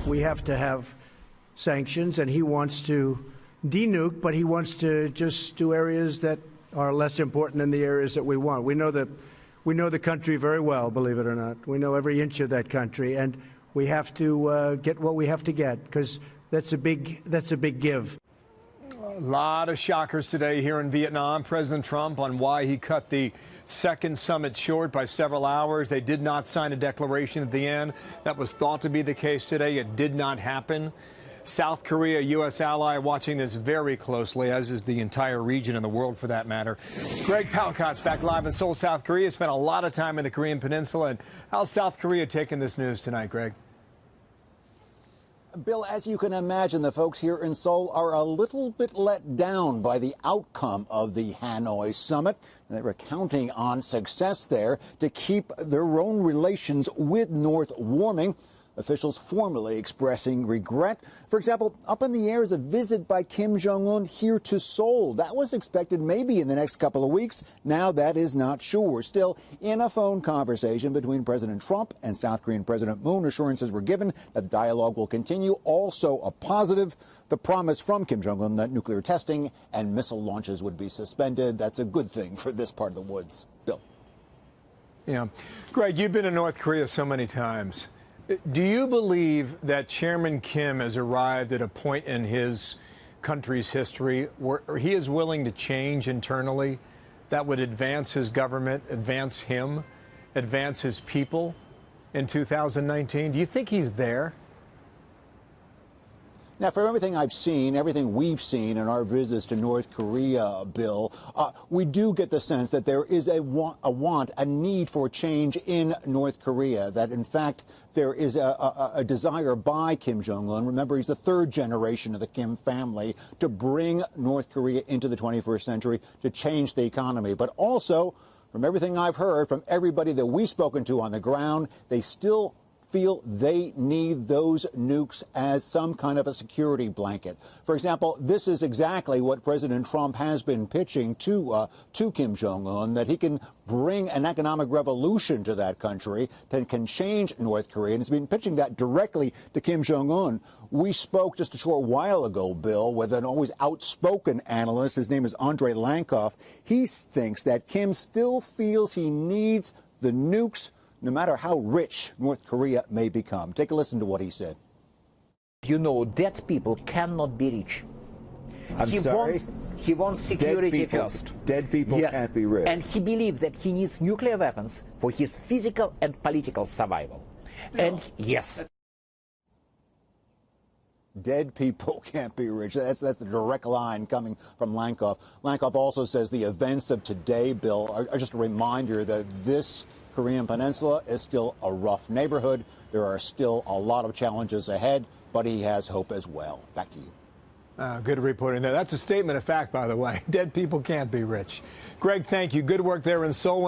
we have to have sanctions, and he wants to denuke, but he wants to just do areas that are less important than the areas that we want. We know the country very well, believe it or not. We know every inch of that country, and we have to get what we have to get, because that's a big give. A lot of shockers today here in Vietnam. President Trump on why he cut the second summit short by several hours. They did not sign a declaration at the end. That was thought to be the case today. It did not happen. South Korea, U.S. ally, watching this very closely, as is the entire region and the world for that matter. Greg Palcott's back live in Seoul, South Korea. Spent a lot of time in the Korean Peninsula. And how's South Korea taking this news tonight, Greg? Bill, as you can imagine, the folks here in Seoul are a little bit let down by the outcome of the Hanoi summit. They were counting on success there to keep their own relations with North warming. Officials formally expressing regret. For example, up in the air is a visit by Kim Jong-un here to Seoul. That was expected maybe in the next couple of weeks. Now that is not sure. Still, in a phone conversation between President Trump and South Korean President Moon, assurances were given that dialogue will continue. Also a positive, the promise from Kim Jong-un that nuclear testing and missile launches would be suspended. That's a good thing for this part of the woods. Bill. Yeah. Greg, you've been to North Korea so many times. Do you believe that Chairman Kim has arrived at a point in his country's history where he is willing to change internally that would advance his government, advance him, advance his people in 2019? Do you think he's there? Now, from everything I've seen, everything we've seen in our visits to North Korea, Bill, we do get the sense that there is a need for change in North Korea, that, in fact, there is a desire by Kim Jong-un. Remember, he's the third generation of the Kim family to bring North Korea into the 21st century, to change the economy. But also, from everything I've heard, from everybody that we've spoken to on the ground, they still feel they need those nukes as some kind of a security blanket. For example, this is exactly what President Trump has been pitching to Kim Jong-un, that he can bring an economic revolution to that country that can change North Korea. And he's been pitching that directly to Kim Jong-un. We spoke just a short while ago, Bill, with an always outspoken analyst. His name is Andrei Lankoff. He thinks that Kim still feels he needs the nukes, no matter how rich North Korea may become. Take a listen to what he said. You know, dead people cannot be rich. He wants security first. Dead people can't be rich. And he believes that he needs nuclear weapons for his physical and political survival. And yes. Dead people can't be rich. That's the direct line coming from Lankoff. Lankoff also says the events of today, Bill, are just a reminder that this Korean Peninsula is still a rough neighborhood. There are still a lot of challenges ahead, but he has hope as well. Back to you. Good reporting there. That's a statement of fact, by the way. Dead people can't be rich. Greg, thank you. Good work there in Seoul.